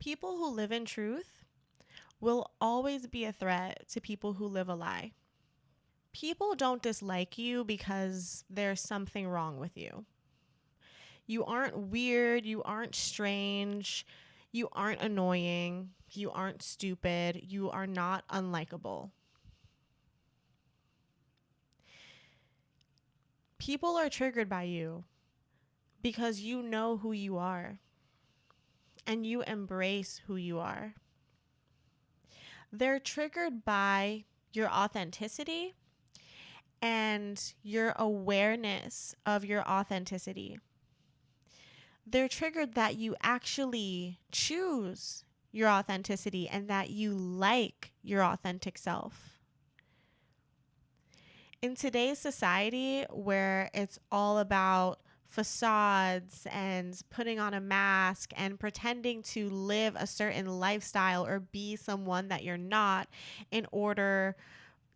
People who live in truth will always be a threat to people who live a lie. People don't dislike you because there's something wrong with you. You aren't weird, you aren't strange, you aren't annoying, you aren't stupid, you are not unlikable. People are triggered by you because you know who you are and you embrace who you are. They're triggered by your authenticity and your awareness of your authenticity. They're triggered that you actually choose your authenticity and that you like your authentic self. In today's society, where it's all about facades and putting on a mask and pretending to live a certain lifestyle or be someone that you're not in order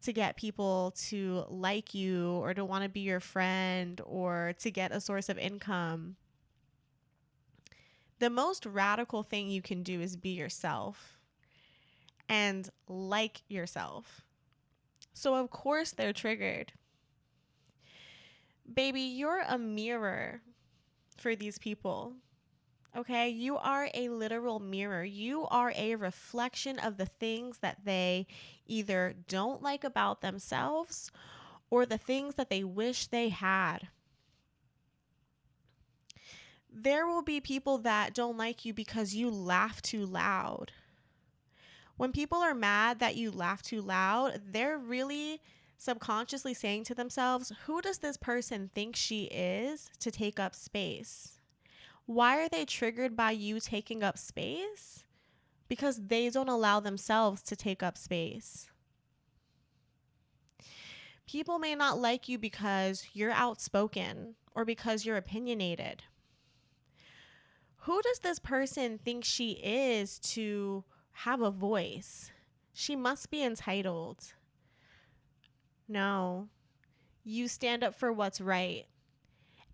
to get people to like you or to want to be your friend or to get a source of income, the most radical thing you can do is be yourself and like yourself. So of course they're triggered. Baby, you're a mirror for these people. Okay? You are a literal mirror. You are a reflection of the things that they either don't like about themselves or the things that they wish they had. There will be people that don't like you because you laugh too loud. When people are mad that you laugh too loud, they're really subconsciously saying to themselves, who does this person think she is to take up space? Why are they triggered by you taking up space? Because they don't allow themselves to take up space. People may not like you because you're outspoken or because you're opinionated. Who does this person think she is to have a voice? She must be entitled. No, you stand up for what's right.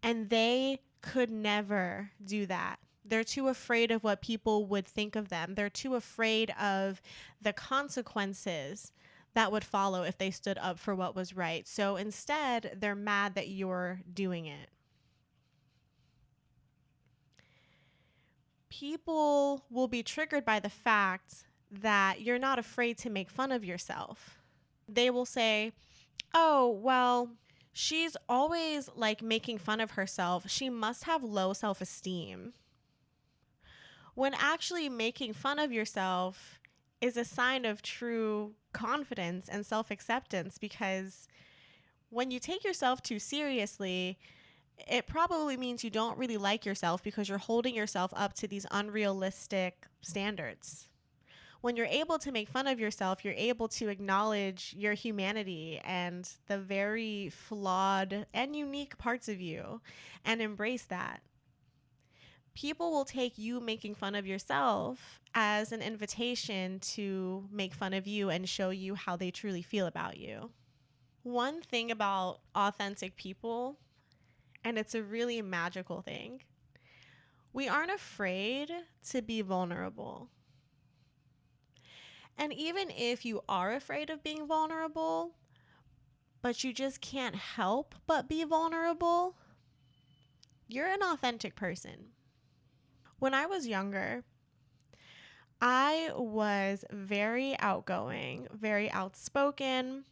And they could never do that. They're too afraid of what people would think of them. They're too afraid of the consequences that would follow if they stood up for what was right. So instead, they're mad that you're doing it. People will be triggered by the fact that you're not afraid to make fun of yourself. They will say, oh, well, she's always like making fun of herself. She must have low self-esteem. When actually making fun of yourself is a sign of true confidence and self-acceptance, because when you take yourself too seriously, it probably means you don't really like yourself because you're holding yourself up to these unrealistic standards. When you're able to make fun of yourself, you're able to acknowledge your humanity and the very flawed and unique parts of you and embrace that. People will take you making fun of yourself as an invitation to make fun of you and show you how they truly feel about you. One thing about authentic people, and it's a really magical thing, we aren't afraid to be vulnerable. And even if you are afraid of being vulnerable, but you just can't help but be vulnerable, you're an authentic person. When I was younger, I was very outgoing, very outspoken.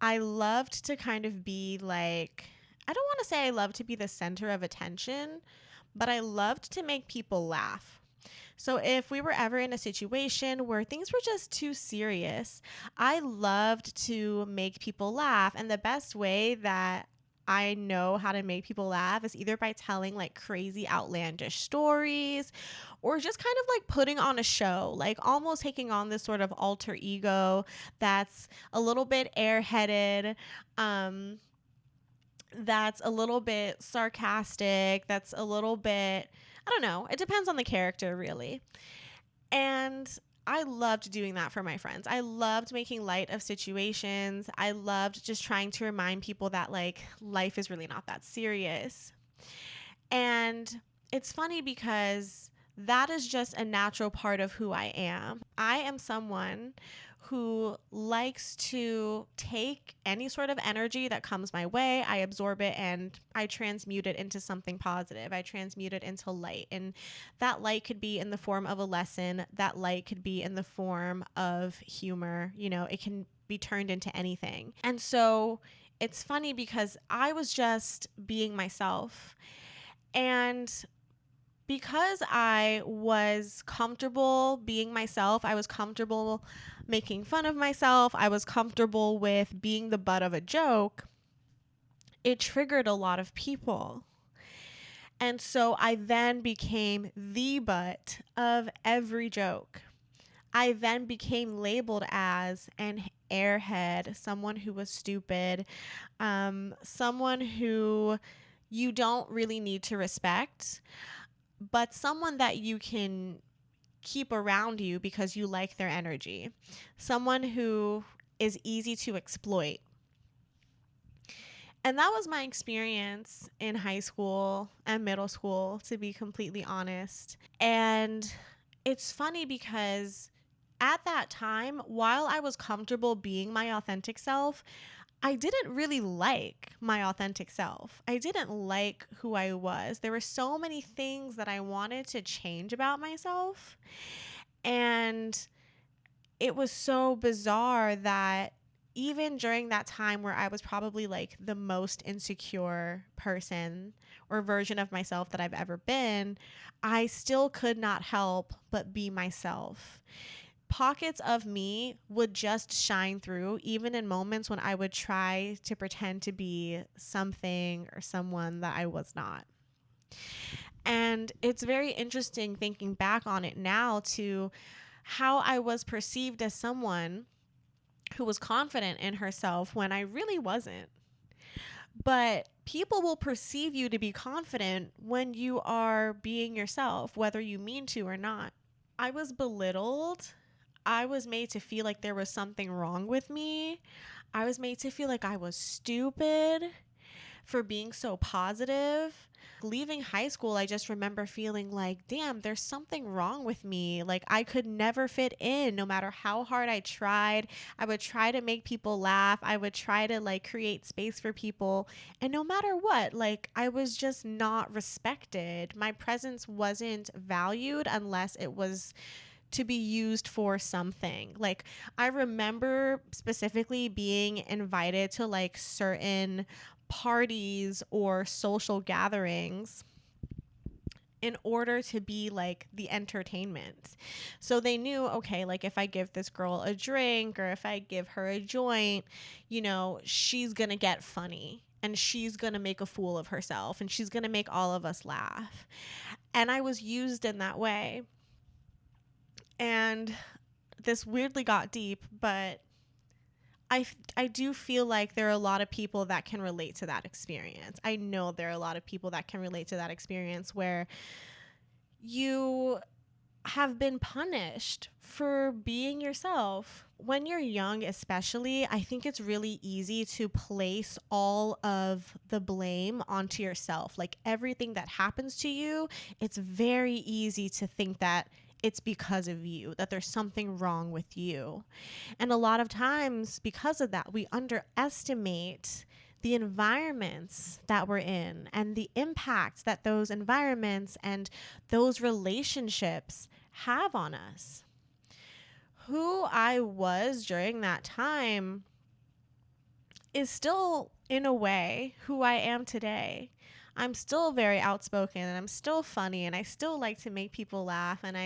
I loved to kind of be like, I don't want to say I loved to be the center of attention, but I loved to make people laugh. So if we were ever in a situation where things were just too serious, I loved to make people laugh. And the best way that I know how to make people laugh is either by telling like crazy outlandish stories or just kind of like putting on a show, like almost taking on this sort of alter ego that's a little bit airheaded, that's a little bit sarcastic, that's a little bit, I don't know, it depends on the character really. And I loved doing that for my friends. I loved making light of situations. I loved just trying to remind people that like life is really not that serious. And it's funny because that is just a natural part of who I am. I am someone who likes to take any sort of energy that comes my way, I absorb it and I transmute it into something positive. I transmute it into light. And that light could be in the form of a lesson, that light could be in the form of humor. It can be turned into anything. And so it's funny because I was just being myself. And because I was comfortable being myself, I was comfortable making fun of myself, I was comfortable with being the butt of a joke, it triggered a lot of people. And so I then became the butt of every joke. I then became labeled as an airhead, someone who was stupid, someone who you don't really need to respect, but someone that you can keep around you because you like their energy, someone who is easy to exploit. And that was my experience in high school and middle school, to be completely honest. And it's funny because at that time, while I was comfortable being my authentic self, I didn't really like my authentic self. I didn't like who I was. There were so many things that I wanted to change about myself. And it was so bizarre that even during that time where I was probably like the most insecure person or version of myself that I've ever been, I still could not help but be myself. Pockets of me would just shine through, even in moments when I would try to pretend to be something or someone that I was not. And it's very interesting thinking back on it now to how I was perceived as someone who was confident in herself when I really wasn't. But people will perceive you to be confident when you are being yourself, whether you mean to or not. I was belittled. I was made to feel like there was something wrong with me. I was made to feel like I was stupid for being so positive. Leaving high school, I just remember feeling like, damn, there's something wrong with me. Like I could never fit in no matter how hard I tried. I would try to make people laugh. I would try to like create space for people. And no matter what, like I was just not respected. My presence wasn't valued unless it was to be used for something. Like I remember specifically being invited to like certain parties or social gatherings in order to be like the entertainment. So they knew, okay, like if I give this girl a drink or if I give her a joint, she's going to get funny and she's going to make a fool of herself and she's going to make all of us laugh. And I was used in that way. And this weirdly got deep, but I do feel like there are a lot of people that can relate to that experience. I know there are a lot of people that can relate to that experience where you have been punished for being yourself. When you're young, especially, I think it's really easy to place all of the blame onto yourself. Like everything that happens to you, it's very easy to think that it's because of you, that there's something wrong with you. And a lot of times, because of that, we underestimate the environments that we're in and the impact that those environments and those relationships have on us. Who I was during that time is still, in a way, who I am today. I'm still very outspoken and I'm still funny and I still like to make people laugh, and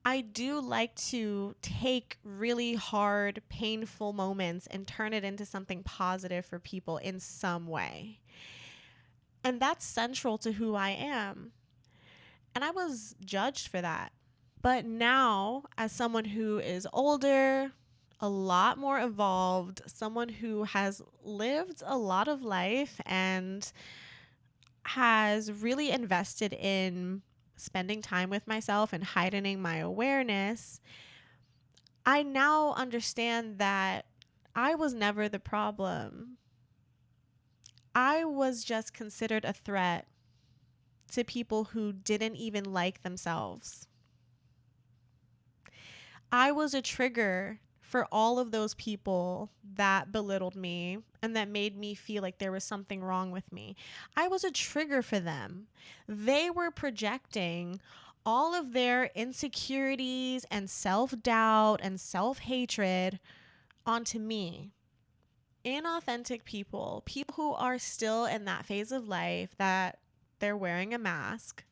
I do like to take really hard, painful moments and turn it into something positive for people in some way. And that's central to who I am. And I was judged for that. But now, as someone who is older, a lot more evolved, someone who has lived a lot of life and has really invested in spending time with myself and heightening my awareness, I now understand that I was never the problem. I was just considered a threat to people who didn't even like themselves. I was a trigger for all of those people that belittled me and that made me feel like there was something wrong with me. I was a trigger for them. They were projecting all of their insecurities and self-doubt and self-hatred onto me. Inauthentic people, people who are still in that phase of life that they're wearing a mask.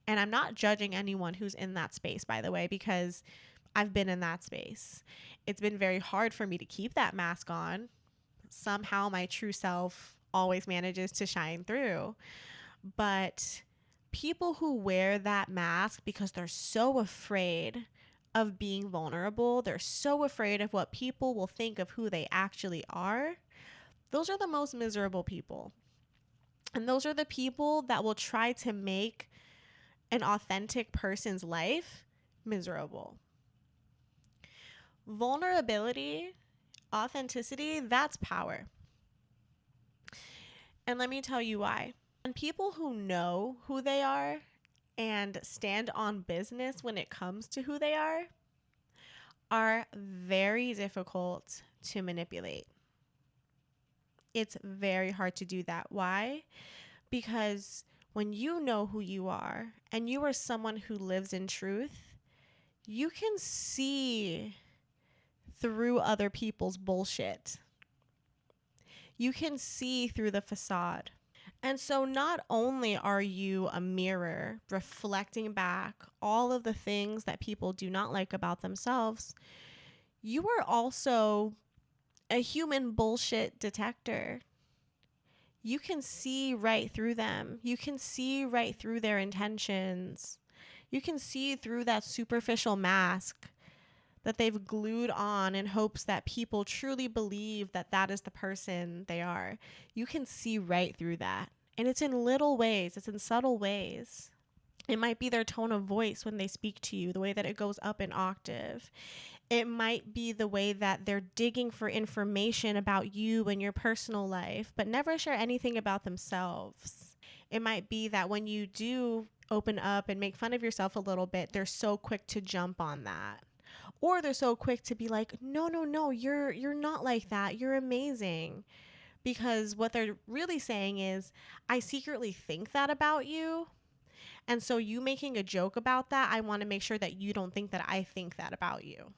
And I'm not judging anyone who's in that space, by the way, because I've been in that space. It's been very hard for me to keep that mask on. Somehow my true self always manages to shine through. But people who wear that mask because they're so afraid of being vulnerable, they're so afraid of what people will think of who they actually are, those are the most miserable people. And those are the people that will try to make an authentic person's life miserable. Vulnerability, authenticity, that's power. And let me tell you why. And people who know who they are and stand on business when it comes to who they are very difficult to manipulate. It's very hard to do that. Why? Because when you know who you are and you are someone who lives in truth, you can see through other people's bullshit. You can see through the facade. And so not only are you a mirror reflecting back all of the things that people do not like about themselves, you are also a human bullshit detector. You can see right through them. You can see right through their intentions. You can see through that superficial mask that they've glued on in hopes that people truly believe that that is the person they are. You can see right through that. And it's in little ways. It's in subtle ways. It might be their tone of voice when they speak to you, the way that it goes up an octave. It might be the way that they're digging for information about you and your personal life, but never share anything about themselves. It might be that when you do open up and make fun of yourself a little bit, they're so quick to jump on that. Or they're so quick to be like, no, you're not like that. You're amazing. Because what they're really saying is, I secretly think that about you. And so you making a joke about that, I want to make sure that you don't think that I think that about you.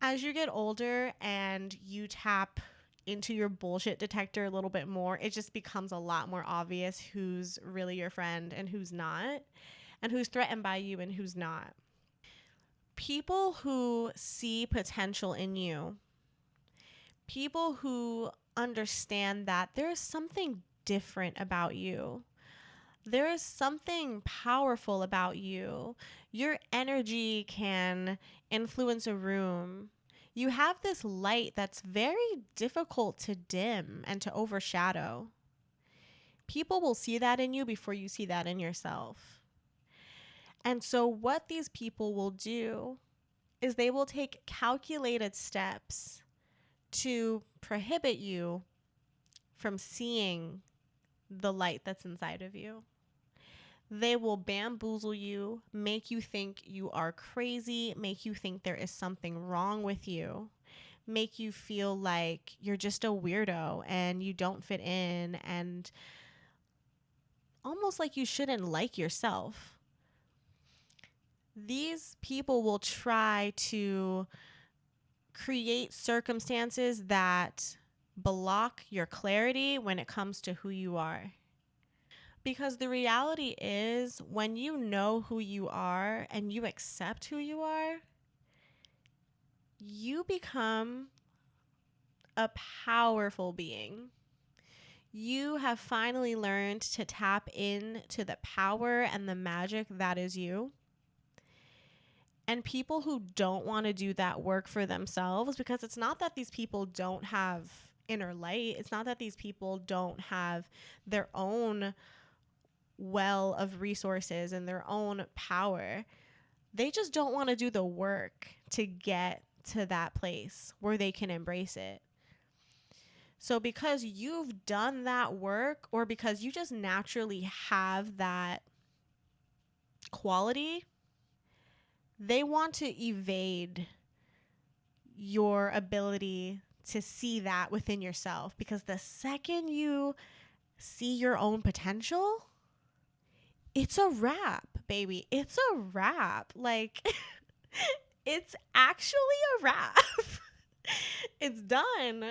As you get older and you tap into your bullshit detector a little bit more, it just becomes a lot more obvious who's really your friend and who's not, and who's threatened by you and who's not. People who see potential in you, people who understand that there is something different about you. There is something powerful about you. Your energy can influence a room. You have this light that's very difficult to dim and to overshadow. People will see that in you before you see that in yourself. And so what these people will do is they will take calculated steps to prohibit you from seeing the light that's inside of you. They will bamboozle you, make you think you are crazy, make you think there is something wrong with you, make you feel like you're just a weirdo and you don't fit in, and almost like you shouldn't like yourself. These people will try to create circumstances that block your clarity when it comes to who you are. Because the reality is, when you know who you are and you accept who you are, you become a powerful being. You have finally learned to tap into the power and the magic that is you. And people who don't want to do that work for themselves, because it's not that these people don't have inner light, it's not that these people don't have their own well of resources and their own power. They just don't want to do the work to get to that place where they can embrace it. So because you've done that work, or because you just naturally have that quality, they want to evade your ability to see that within yourself, because the second you see your own potential, it's a wrap, baby. It's a wrap. Like, it's actually a wrap. It's done.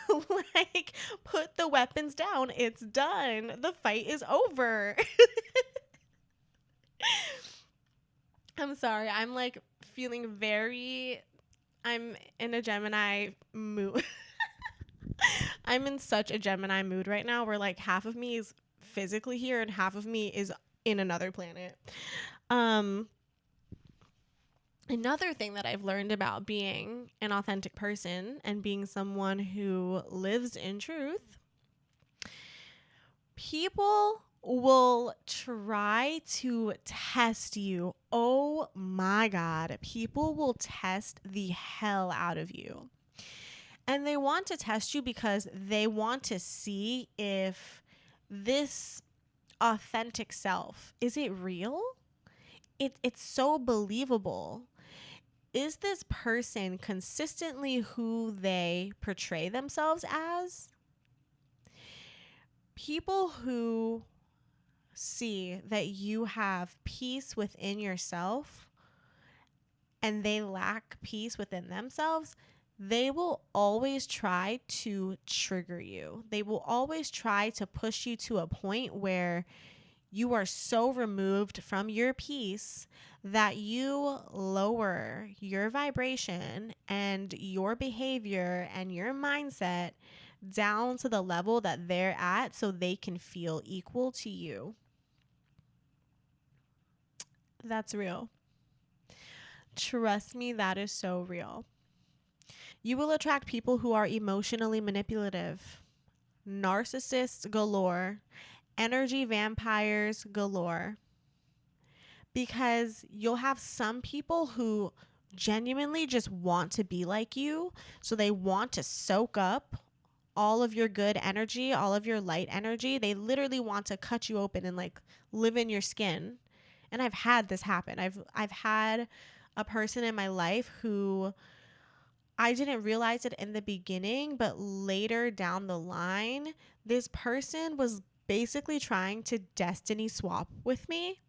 Like, put the weapons down. It's done. The fight is over. I'm sorry. I'm like feeling very. I'm in a Gemini mood. I'm in such a Gemini mood right now where like half of me is physically here and half of me is in another planet. Um Another thing that I've learned about being an authentic person and being someone who lives in truth, people will try to test you. Oh my God. People will test the hell out of you. And they want to test you because they want to see if this authentic self, is it real? It's so believable. Is this person consistently who they portray themselves as? People who see that you have peace within yourself and they lack peace within themselves, they will always try to trigger you. They will always try to push you to a point where you are so removed from your peace that you lower your vibration and your behavior and your mindset down to the level that they're at so they can feel equal to you. That's real. Trust me, that is so real. You will attract people who are emotionally manipulative, narcissists galore, energy vampires galore, because you'll have some people who genuinely just want to be like you. So they want to soak up all of your good energy, all of your light energy. They literally want to cut you open and like live in your skin. And I've had this happen. I've had a person in my life who I didn't realize it in the beginning, but later down the line, this person was basically trying to destiny swap with me.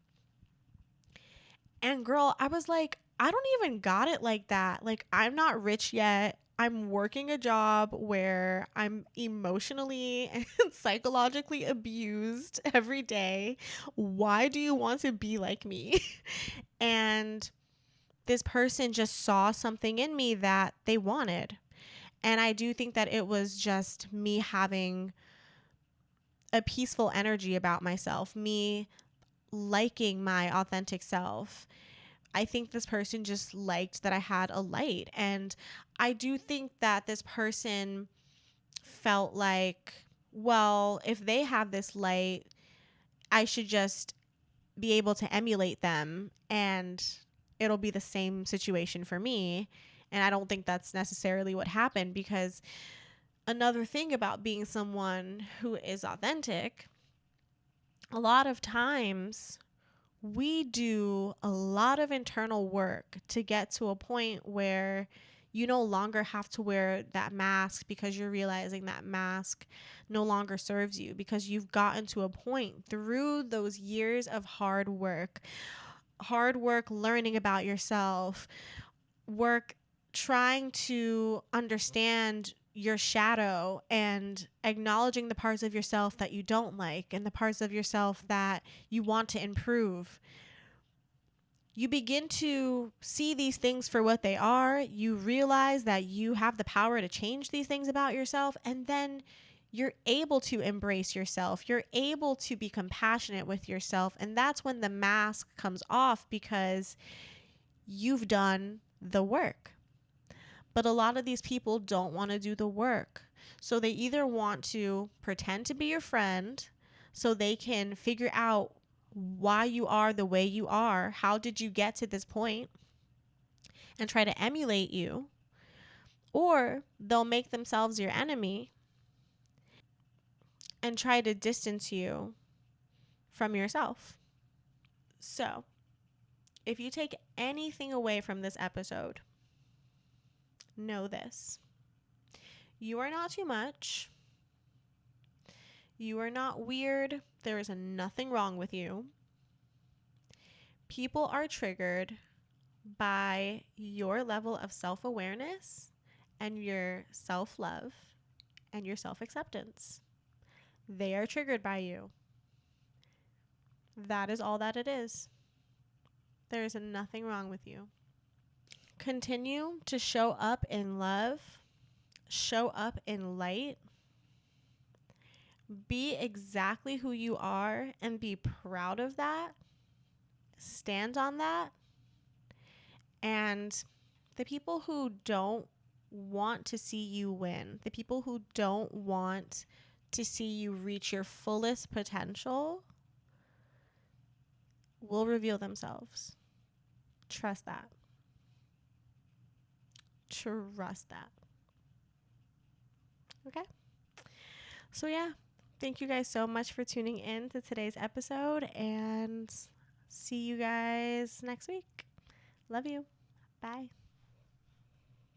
And girl, I was like, I don't even got it like that. Like, I'm not rich yet. I'm working a job where I'm emotionally and psychologically abused every day. Why do you want to be like me? And this person just saw something in me that they wanted. And I do think that it was just me having a peaceful energy about myself, me liking my authentic self. I think this person just liked that I had a light. And I do think that this person felt like, well, if they have this light, I should just be able to emulate them and it'll be the same situation for me. And I don't think that's necessarily what happened, because another thing about being someone who is authentic, a lot of times we do a lot of internal work to get to a point where you no longer have to wear that mask, because you're realizing that mask no longer serves you, because you've gotten to a point through those years of hard work learning about yourself, work trying to understand your shadow and acknowledging the parts of yourself that you don't like and the parts of yourself that you want to improve. You begin to see these things for what they are. You realize that you have the power to change these things about yourself, and then you're able to embrace yourself. You're able to be compassionate with yourself, and that's when the mask comes off, because you've done the work. But a lot of these people don't want to do the work. So they either want to pretend to be your friend so they can figure out why you are the way you are. How did you get to this point? And try to emulate you. Or they'll make themselves your enemy and try to distance you from yourself. So, if you take anything away from this episode, know this: you are not too much. You are not weird. There is nothing wrong with you. People are triggered by your level of self-awareness and your self-love and your self-acceptance. They are triggered by you. That is all that it is. There is nothing wrong with you. Continue to show up in love, show up in light, be exactly who you are and be proud of that. Stand on that. And the people who don't want to see you win, the people who don't want to see you reach your fullest potential, will reveal themselves. Trust that. Trust that. Okay? So, yeah. Thank you guys so much for tuning in to today's episode, and see you guys next week. Love you. Bye.